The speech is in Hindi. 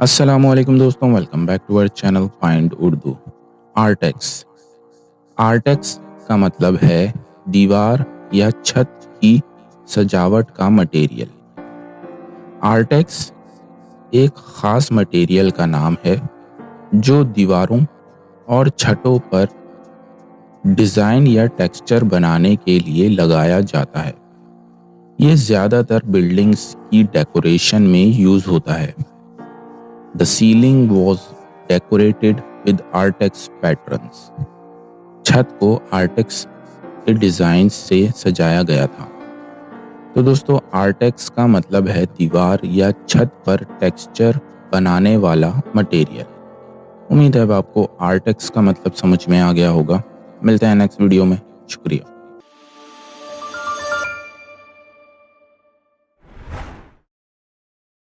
अस्सलामुअलैकुम दोस्तों, welcome back to our channel find Urdu. आर्टेक्स। आर्टेक्स का मतलब है दीवार या छत की सजावट का मटेरियल। आर्टेक्स एक खास मटेरियल का नाम है जो दीवारों और छतों पर डिज़ाइन या टेक्सचर बनाने के लिए लगाया जाता है। ये ज़्यादातर बिल्डिंग्स की डेकोरेशन में यूज़ होता है। The ceiling was decorated with Artex patterns. छत को आर्टेक्स के डिज़ाइन से सजाया गया था। तो दोस्तों, आर्टेक्स का मतलब है दीवार या छत पर टेक्सचर बनाने वाला मटेरियल। उम्मीद है अब आपको आर्टेक्स का मतलब समझ में आ गया होगा। मिलते हैं नेक्स्ट वीडियो में। शुक्रिया।